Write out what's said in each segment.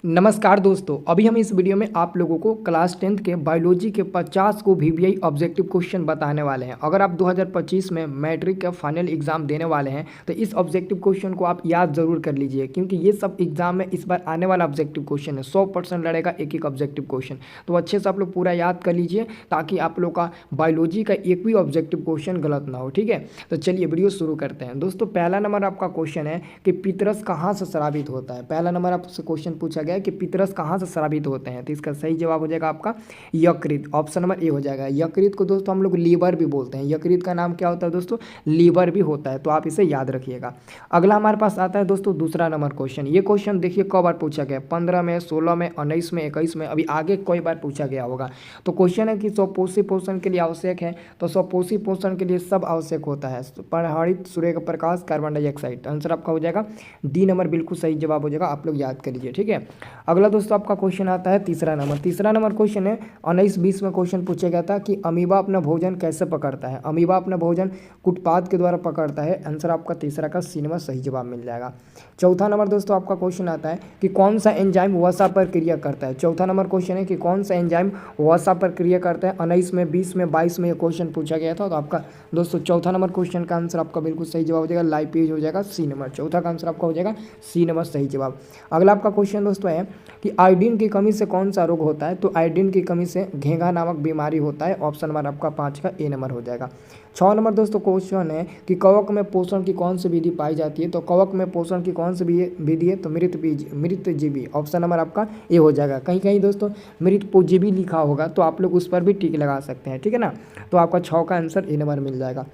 नमस्कार दोस्तों, अभी हम इस वीडियो में आप लोगों को क्लास 10th के बायोलॉजी के 50 को वीवीआई ऑब्जेक्टिव क्वेश्चन बताने वाले हैं। अगर आप 2025 में मैट्रिक का फाइनल एग्जाम देने वाले हैं तो इस ऑब्जेक्टिव क्वेश्चन को आप याद जरूर कर लीजिए, क्योंकि ये सब एग्जाम में इस बार आने वाला ऑब्जेक्टिव क्वेश्चन है। 100% लड़ेगा एक एक ऑब्जेक्टिव क्वेश्चन, तो अच्छे से आप लोग पूरा याद कर लीजिए ताकि आप लोग का बायोलॉजी का एक भी ऑब्जेक्टिव क्वेश्चन गलत ना हो। ठीक है, तो चलिए वीडियो शुरू करते हैं। दोस्तों, पहला नंबर आपका क्वेश्चन है कि पितरस कहाँ से स्रावित होता है। पहला नंबर आपसे क्वेश्चन पूछा गया है कि पितरस कहाँ से स्रावित होते हैं, तो इसका सही जवाब हो जाएगा आपका यकृत। ऑप्शन नंबर ए हो जाएगा। यकृत को दोस्तों हम लोग लीवर भी बोलते हैं। यकृत का नाम क्या होता है दोस्तों? लीवर भी होता है, तो आप इसे याद रखिएगा। अगला हमारे पास आता है दोस्तों दूसरा नंबर क्वेश्चन। ये क्वेश्चन देखिए कई बार पूछा गया, 15 में, 16 में, 19 में, 21 में, अभी आगे कई बार पूछा गया होगा। तो क्वेश्चन है कि स्वपोषी पोषण के लिए आवश्यक है, तो स्वपोषी पोषण के लिए सब आवश्यक होता है, हरित सूर्य का प्रकाश, कार्बन डाइऑक्साइड। आंसर आपका हो जाएगा डी नंबर, बिल्कुल सही जवाब हो जाएगा। आप लोग याद कर लीजिए। ठीक है, अगला दोस्तों आपका क्वेश्चन आता है तीसरा नंबर। तीसरा नंबर क्वेश्चन है 19-20 में क्वेश्चन पूछा गया था कि अमीबा अपना भोजन कैसे पकड़ता है। अमीबा अपना भोजन कुटपाद के द्वारा पकड़ता है। आंसर आपका तीसरा का सी नंबर सही जवाब मिल जाएगा। चौथा नंबर दोस्तों आपका क्वेश्चन आता है कि कौन सा एंजाइम वसा पर क्रिया करता है। चौथा नंबर क्वेश्चन है कि कौन सा एंजाइम वसा पर क्रिया करता है। 19 में, 20 में, 22 में ये क्वेश्चन पूछा गया था। तो आपका दोस्तों चौथा नंबर क्वेश्चन का आंसर आपका बिल्कुल सही जवाब हो जाएगा। लाइपेज हो जाएगा सी नंबर। चौथा का आंसर आपका हो जाएगा सी नंबर सही जवाब। अगला आपका क्वेश्चन दोस्तों है कि आयोडीन की कमी से कौन सा रोग होता है। तो आयोडीन की कमी से घेंघा नामक बीमारी होता है। ऑप्शन नंबर आपका 5 का ए नंबर हो जाएगा। 6 नंबर दोस्तों क्वेश्चन है कि कवक में पोषण की कौन सी विधि पाई जाती है। तो कवक में पोषण की कौन सी विधि है? तो मृतजीवी। ऑप्शन नंबर आपका ए हो जाएगा। कहीं कहीं दोस्तों मृतजीवी लिखा होगा तो आप लोग उस पर भी टिक लगा सकते हैं। ठीक है ना, तो आपका 6 का आंसर ए नंबर मिल जाएगा।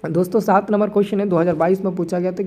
दोस्तों 7 नंबर क्वेश्चन है 2022 में पूछा गया था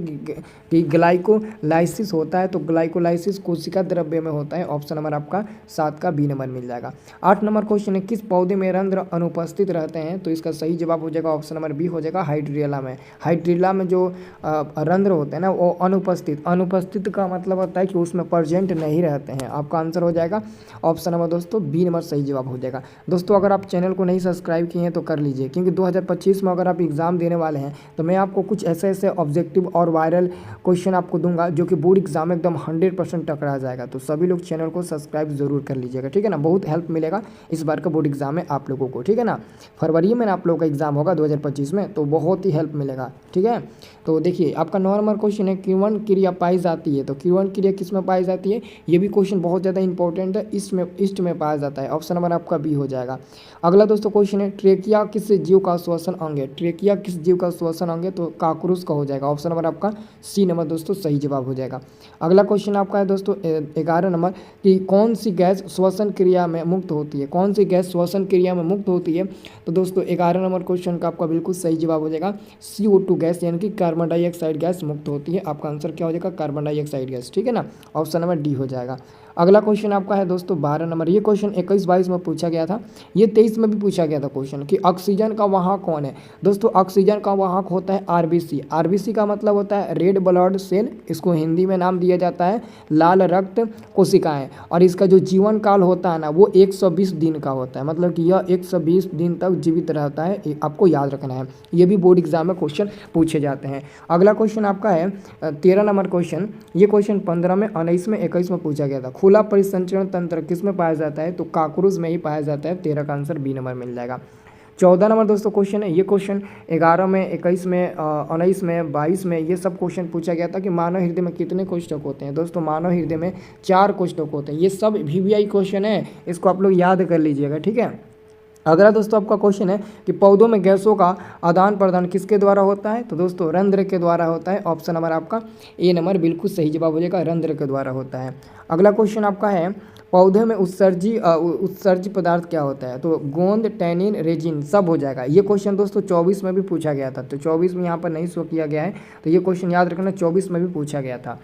कि ग्लाइकोलाइसिस होता है। तो ग्लाइकोलाइसिस कोशिका द्रव्य में होता है। ऑप्शन नंबर आपका 7 का बी नंबर मिल जाएगा। 8 नंबर क्वेश्चन है किस पौधे में रंध्र अनुपस्थित रहते हैं। तो इसका सही जवाब हो जाएगा ऑप्शन नंबर बी हो जाएगा हाइड्रिला में। हाइड्रिला में जो रंध्र होते हैं ना वो अनुपस्थित का मतलब होता है कि उसमें प्रेजेंट नहीं रहते हैं। आपका आंसर हो जाएगा ऑप्शन नंबर दोस्तों बी नंबर सही जवाब हो जाएगा। दोस्तों अगर आप चैनल को नहीं सब्सक्राइब किए हैं तो कर लीजिए, क्योंकि 2025 में अगर आप एग्जाम देने वाले हैं तो मैं आपको कुछ ऐसे ऐसे ऑब्जेक्टिव और वायरल क्वेश्चन आपको दूंगा जो कि बोर्ड एग्जाम में एकदम 100% टकरा जाएगा। तो सभी लोग चैनल को सब्सक्राइब जरूर कर लीजिएगा। ठीक है ना, बहुत हेल्प मिलेगा इस बार का बोर्ड एग्जाम में आप लोगों को। ठीक है ना, फरवरी में आप लोगों का एग्जाम होगा 2025 में, तो बहुत ही हेल्प मिलेगा। ठीक है, तो देखिए आपका 9 नंबर क्वेश्चन है किण्वन क्रिया पाई जाती है। तो किण्वन क्रिया किस में पाई जाती है? ये भी क्वेश्चन बहुत ज़्यादा इंपॉर्टेंट है। ईस्ट में पाया जाता है। ऑप्शन नंबर आपका बी हो जाएगा। अगला दोस्तों क्वेश्चन है ट्रेकिया किस जीव का श्वसन अंग है। ट्रेकिया किस जीव का श्वसन अंग है? तो काकरूस का हो जाएगा। ऑप्शन नंबर आपका सी नंबर दोस्तों सही जवाब हो जाएगा। अगला क्वेश्चन आपका है दोस्तों 11 नंबर कि कौन सी गैस श्वसन क्रिया में मुक्त होती है। कौन सी गैस श्वसन क्रिया में मुक्त होती है? तो दोस्तों 11 नंबर क्वेश्चन का आपका बिल्कुल सही जवाब हो जाएगा CO2 गैस, यानी कि कार्बन डाइऑक्साइड गैस मुक्त होती है। आपका आंसर क्या हो जाएगा? Carbon dioxide gas. ठीक है ना, ऑप्शन नंबर डी हो जाएगा। अगला क्वेश्चन आपका है दोस्तों 12 नंबर। ये क्वेश्चन 21-22 में पूछा गया था, ये 23 में भी पूछा गया था क्वेश्चन कि ऑक्सीजन का वाहक कौन है। दोस्तों ऑक्सीजन का वाहक होता है आरबीसी। आरबीसी का मतलब होता है रेड ब्लड सेल, इसको हिंदी में नाम दिया जाता है लाल रक्त कोशिकाएं। और इसका जो जीवन काल होता है ना वो 120 दिन का होता है, मतलब कि यह 120 दिन तक जीवित रहता है। आपको याद रखना है, ये भी बोर्ड एग्जाम में क्वेश्चन पूछे जाते हैं। अगला क्वेश्चन आपका है 13 नंबर क्वेश्चन। ये क्वेश्चन 15 में, 19 में, 21 में पूछा गया था। खुला परिसंचरण तंत्र किस में पाया जाता है? तो काकरूस में ही पाया जाता है। 13 का आंसर बी नंबर मिल जाएगा। 14 नंबर दोस्तों क्वेश्चन है। ये क्वेश्चन 11 में, 21 में, 19 में, 22 में ये सब क्वेश्चन पूछा गया था कि मानव हृदय में कितने कोष्ठक होते हैं। दोस्तों मानव हृदय में 4 कोष्ठक होते हैं। ये सब वीवीआई क्वेश्चन है, इसको आप लोग याद कर लीजिएगा। ठीक है, अगला दोस्तों आपका क्वेश्चन है कि पौधों में गैसों का आदान प्रदान किसके द्वारा होता है। तो दोस्तों रंध्र के द्वारा होता है। ऑप्शन नंबर आपका ए नंबर बिल्कुल सही जवाब हो जाएगा, रंध्र के द्वारा होता है। अगला क्वेश्चन आपका है पौधे में उत्सर्जी पदार्थ क्या होता है। तो गोंद, टैनिन, रेजिन सब हो जाएगा। ये क्वेश्चन दोस्तों 24 में भी पूछा गया था, तो 24 में यहाँ पर नहीं शो किया गया है, तो ये क्वेश्चन याद रखना 24 में भी पूछा गया था।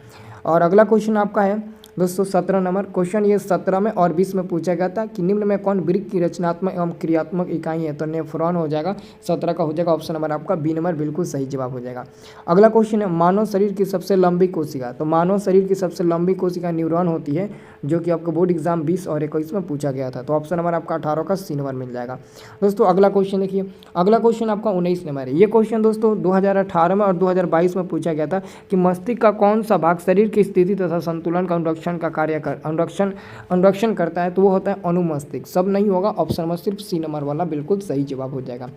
और अगला क्वेश्चन आपका है दोस्तों 17 नंबर क्वेश्चन। ये 17 में और 20 में पूछा गया था कि निम्न में कौन वृक्क की रचनात्मक एवं क्रियात्मक इकाई है। तो नेफ्रॉन हो जाएगा। 17 का हो जाएगा ऑप्शन नंबर आपका बी नंबर बिल्कुल सही जवाब हो जाएगा। अगला क्वेश्चन है मानव शरीर की सबसे लंबी कोशिका। तो मानव शरीर की सबसे लंबी कोशिका न्यूरॉन होती है, जो कि आपको बोर्ड एग्जाम 20 और 21 में पूछा गया था। तो ऑप्शन नंबर आपका 18 का सी नंबर मिल जाएगा। दोस्तों अगला क्वेश्चन देखिए, अगला क्वेश्चन आपका 19 नंबर है। ये क्वेश्चन दोस्तों 2018 में और 2022 में पूछा गया था कि मस्तिष्क का कौन सा भाग शरीर की स्थिति तथा संतुलन का अनुरक्षण का कार्य अनुरक्षण करता है तो वो होता है अनुमस्तिष्क। सब नहीं होगा, ऑप्शन में सिर्फ सी नंबर वाला बिल्कुल सही जवाब हो जाएगा।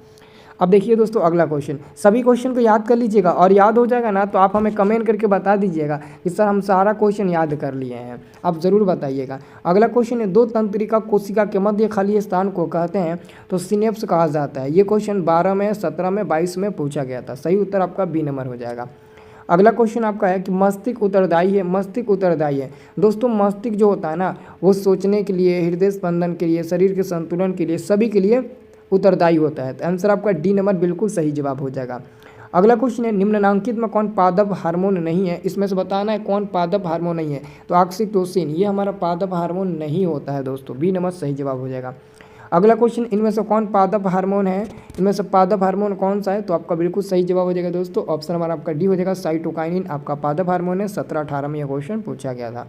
अब देखिए दोस्तों अगला क्वेश्चन, सभी क्वेश्चन को याद कर लीजिएगा और याद हो जाएगा ना तो आप हमें कमेंट करके बता दीजिएगा कि सर हम सारा क्वेश्चन याद कर लिए हैं, आप ज़रूर बताइएगा। अगला क्वेश्चन है, दो तंत्रिका कोशिका के मध्य खाली स्थान को कहते हैं तो सिनेप्स कहा जाता है। ये क्वेश्चन 12 में, 17 में, 22 में पूछा गया था। सही उत्तर आपका बी नंबर हो जाएगा। अगला क्वेश्चन आपका है कि मस्तिष्क उत्तरदायी है। मस्तिष्क उत्तरदायी है दोस्तों, मस्तिष्क जो होता है ना वो सोचने के लिए, हृदय स्पंदन के लिए, शरीर के संतुलन के लिए, सभी के लिए उत्तरदायी होता है। तो आंसर आपका डी नंबर बिल्कुल सही जवाब हो जाएगा। अगला क्वेश्चन है, निम्नलिखित में कौन पादप हार्मोन नहीं है? इसमें से बताना है कौन पादप हार्मोन नहीं है। तो ऑक्सीटोसिन ये हमारा पादप हार्मोन नहीं होता है दोस्तों, बी नंबर सही जवाब हो जाएगा। अगला क्वेश्चन, इनमें से कौन पादप हार्मोन है? इनमें से पादप हार्मोन कौन सा है? तो आपका बिल्कुल सही जवाब हो जाएगा दोस्तों, ऑप्शन नंबर आपका डी हो जाएगा, साइटोकाइनिन आपका पादप हार्मोन है। 17-18 में यह क्वेश्चन पूछा गया था।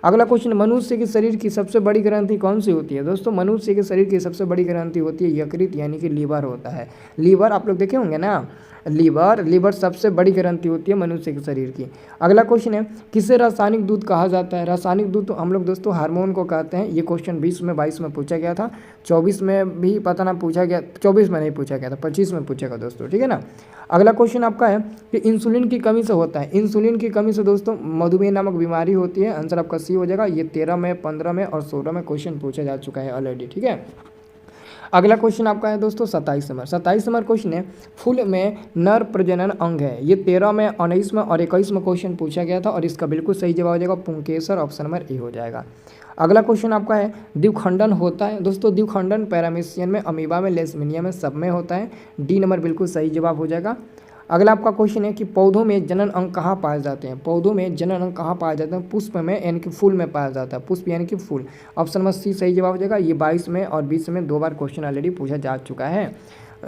अगला क्वेश्चन, मनुष्य के शरीर की सबसे बड़ी ग्रंथि कौन सी होती है? दोस्तों मनुष्य के शरीर की सबसे बड़ी ग्रंथि होती है यकृत, यानी कि लीवर होता है। लीवर आप लोग देखे होंगे ना, लीवर सबसे बड़ी ग्रंथि होती है मनुष्य के शरीर की। अगला क्वेश्चन है, किसे रासायनिक दूध कहा जाता है? रासायनिक दूध तो हम लोग दोस्तों हार्मोन को कहते हैं। ये क्वेश्चन 20 में, 22 में पूछा गया था, 24 में भी पता ना पूछा गया, 24 में नहीं पूछा गया था, 25 में पूछेगा दोस्तों, ठीक है ना। अगला क्वेश्चन आपका है कि इंसुलिन की कमी से होता है। इंसुलिन की कमी से दोस्तों मधुमेह नामक बीमारी होती है। आंसर आपका सी हो जाएगा। ये 13 में, 15 में और 16 में क्वेश्चन पूछा जा चुका है ऑलरेडी, ठीक है। अगला क्वेश्चन आपका है दोस्तों 27 नंबर। 27 नंबर क्वेश्चन है, फूल में नर प्रजनन अंग है। ये 13 में, 19 में और 21 में क्वेश्चन पूछा गया था और इसका बिल्कुल सही जवाब हो जाएगा पुंकेसर, ऑप्शन नंबर ए हो जाएगा। अगला क्वेश्चन आपका है, द्विखंडन होता है। दोस्तों द्विखंडन पैरामीशियन में, अमीबा में, लेशमिनिया में, सब में होता है। डी नंबर बिल्कुल सही जवाब हो जाएगा। अगला आपका क्वेश्चन है कि पौधों में जनन अंग कहाँ पाए जाते हैं? पौधों में जनन अंग कहाँ पाए जाते हैं? पुष्प में यानी कि फूल में पाया जाता है। पुष्प यानी कि फूल, ऑप्शन नंबर सी सही जवाब हो जाएगा। ये 22 में और 20 में 2 बार क्वेश्चन ऑलरेडी पूछा जा चुका है,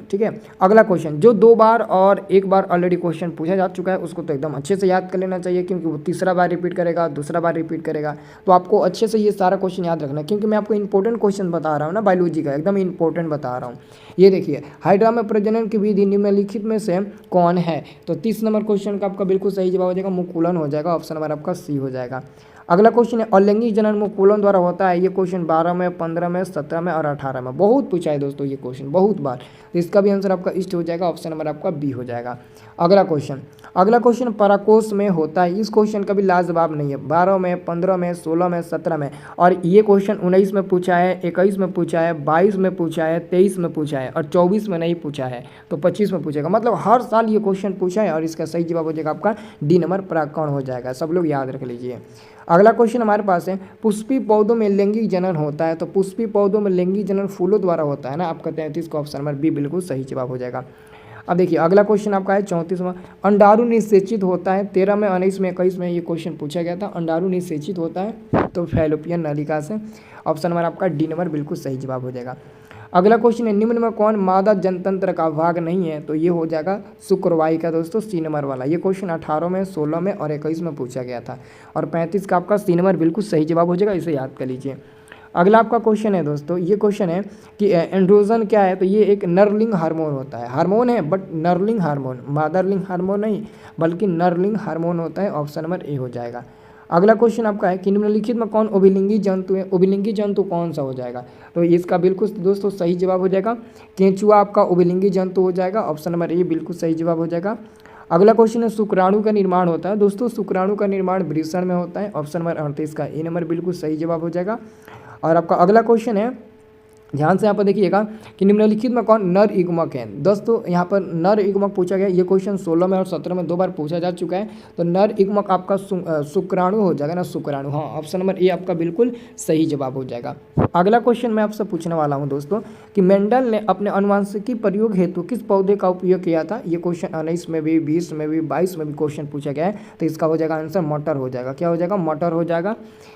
ठीक है। अगला क्वेश्चन, जो 2 बार और 1 बार ऑलरेडी क्वेश्चन पूछा जा चुका है उसको तो एकदम अच्छे से याद कर लेना चाहिए, क्योंकि वो तीसरा बार रिपीट करेगा, दूसरा बार रिपीट करेगा। तो आपको अच्छे से ये सारा क्वेश्चन याद रखना है, क्योंकि मैं आपको इंपॉर्टेंट क्वेश्चन बता रहा हूँ ना, बायोलॉजी का एकदम इंपॉर्टेंट बता रहा हूँ। ये देखिए, हाइड्रा में प्रजनन की विधि निम्नलिखित में से कौन है? तो 30 नंबर क्वेश्चन का आपका बिल्कुल सही जवाब हो जाएगा, मुकुलन हो जाएगा, ऑप्शन नंबर आपका सी हो जाएगा। अगला क्वेश्चन है, अलैंगिक जनन मुकुलन द्वारा होता है। ये क्वेश्चन 12 में, 15 में, 17 में और 18 में बहुत पूछा है दोस्तों ये क्वेश्चन, बहुत बार। तो इसका भी आंसर आपका ईस्ट हो जाएगा, ऑप्शन नंबर आपका बी हो जाएगा। अगला क्वेश्चन पराकोष में होता है। इस क्वेश्चन का भी लाजवाब नहीं है। 12 में, 15 में, 16 में, 17 में और ये क्वेश्चन 19 में पूछा है, 21 में पूछा है, 22 में पूछा है, 23 में पूछा है और 24 में नहीं पूछा है, तो 25 में पूछेगा। मतलब हर साल ये क्वेश्चन पूछा है और इसका सही जवाब हो जाएगा आपका डी नंबर पराकण हो जाएगा। सब लोग याद रख लीजिए। अगला क्वेश्चन हमारे पास है, पुष्पी पौधों में लैंगिक जनन होता है। तो पुष्पी पौधों में लैंगिक जनन फूलों द्वारा होता है ना, आपका 33 का ऑप्शन नंबर बी बिल्कुल सही जवाब हो जाएगा। अब देखिए अगला क्वेश्चन आपका है 34वां, अंडाणु निषेचित होता है। 13 में, 19 में, 21 में ये क्वेश्चन पूछा गया था। अंडाणु निषेचित होता है तो फैलोपियन नलिका से, ऑप्शन नंबर आपका डी नंबर बिल्कुल सही जवाब हो जाएगा। अगला क्वेश्चन है, निम्न में कौन मादा जनतंत्र का भाग नहीं है? तो ये हो जाएगा शुक्रवाई का दोस्तों, सी नंबर वाला। ये क्वेश्चन 18 में, 16 में और 21 में पूछा गया था और 35 का आपका सी नंबर बिल्कुल सही जवाब हो जाएगा, इसे याद कर लीजिए। अगला आपका क्वेश्चन है दोस्तों, ये क्वेश्चन है कि एंड्रोजन क्या है? तो ये एक नरलिंग हार्मोन होता है। हार्मोन है बट नरलिंग हार्मोन, मादरलिंग हार्मोन नहीं बल्कि नरलिंग हार्मोन होता है, ऑप्शन नंबर ए हो जाएगा। अगला क्वेश्चन आपका है कि निम्नलिखित में कौन उभयलिंगी जंतु है? उभयलिंगी जंतु कौन सा हो जाएगा? तो इसका बिल्कुल दोस्तों सही जवाब हो जाएगा केंचुआ आपका उभयलिंगी जंतु हो जाएगा, ऑप्शन नंबर ए बिल्कुल सही जवाब हो जाएगा। अगला क्वेश्चन है, शुक्राणु का निर्माण होता है। दोस्तों शुक्राणु का निर्माण वृषण में होता है, ऑप्शन नंबर 38 का ए नंबर बिल्कुल सही जवाब हो जाएगा। और आपका अगला क्वेश्चन है, ध्यान से यहाँ पर देखिएगा कि निम्नलिखित में कौन नर युग्मक है? दोस्तों यहाँ पर नर युग्मक पूछा गया। ये क्वेश्चन 16 में और 17 में 2 बार पूछा जा चुका है। तो नर युग्मक आपका शुक्राणु हो जाएगा ना, शुक्राणु, हाँ, ऑप्शन नंबर ए आपका बिल्कुल सही जवाब हो जाएगा। अगला क्वेश्चन मैं आपसे पूछने वाला हूँ दोस्तों कि मेंडल ने अपने अनुवांशिकी प्रयोग हेतु किस पौधे का उपयोग किया था? ये क्वेश्चन 19 में भी, 20 में भी, 22 में भी क्वेश्चन पूछा गया है। तो इसका हो जाएगा आंसर मटर हो जाएगा। क्या हो जाएगा? मटर हो जाएगा,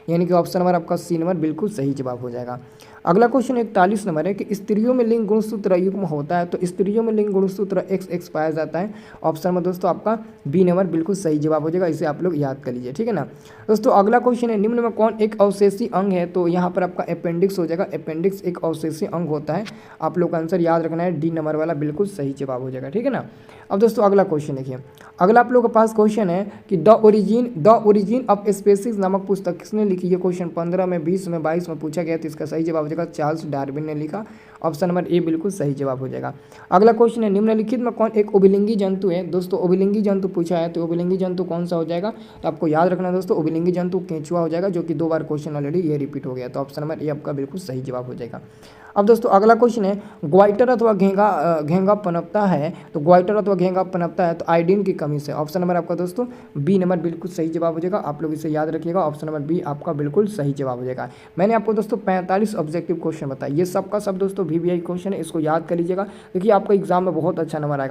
यानी कि ऑप्शन नंबर आपका सी नंबर बिल्कुल सही जवाब हो जाएगा। अगला क्वेश्चन 41 नंबर है कि स्त्रियों में लिंग गुणसूत्र युग्म होता है। तो स्त्रियों में लिंग गुणसूत्र XX पाया जाता है, ऑप्शन में दोस्तों आपका बी नंबर बिल्कुल सही जवाब हो जाएगा, इसे आप लोग याद कर लीजिए, ठीक है ना दोस्तों। अगला क्वेश्चन है, निम्न में कौन एक अवशेषी अंग है? तो यहाँ पर आपका अपेंडिक्स हो जाएगा। अपेंडिक्स एक अवशेषी अंग होता है, आप लोग का आंसर याद रखना है, डी नंबर वाला बिल्कुल सही जवाब हो जाएगा, ठीक है ना। अब दोस्तों अगला क्वेश्चन देखिए, अगला आप लोगों के पास क्वेश्चन है कि द ओरिजिन ऑफ स्पेसीज नामक पुस्तक किसने लिखी। ये क्वेश्चन 15 में, 20 में, 22 में पूछा गया, तो इसका सही जवाब हो जाएगा चार्ल्स डार्विन ने लिखा। ऑप्शन नंबर ए बिल्कुल सही जवाब हो जाएगा। अगला क्वेश्चन है, निम्नलिखित में कौन एक उभयलिंगी जंतु है। दोस्तों उभयलिंगी जंतु पूछा है, तो उभयलिंगी जंतु कौन सा हो जाएगा, तो आपको याद रखना दोस्तों, उभयलिंगी जंतु केंचुआ हो जाएगा, जो कि 2 बार क्वेश्चन ऑलरेडी ये रिपीट हो गया। तो ऑप्शन नंबर ए आपका बिल्कुल सही जवाब हो जाएगा। अब दोस्तों अगला क्वेश्चन है, ग्वाइटर अथवा घेंगा पनपता है, तो ग्वाइटर अथवा घेंगा पनपता है तो आयोडीन की कमी से। ऑप्शन नंबर आपका दोस्तों बी नंबर बिल्कुल सही जवाब हो जाएगा। आप लोग इसे याद रखिएगा, ऑप्शन नंबर बी आपका बिल्कुल सही जवाब हो जाएगा। मैंने आपको दोस्तों 45 ऑब्जेक्टिव क्वेश्चन बताया, ये सब का सब दोस्तों VBI क्वेश्चन है, इसको याद कर लीजिएगा। देखिए आपका एग्जाम में बहुत अच्छा नंबर आएगा।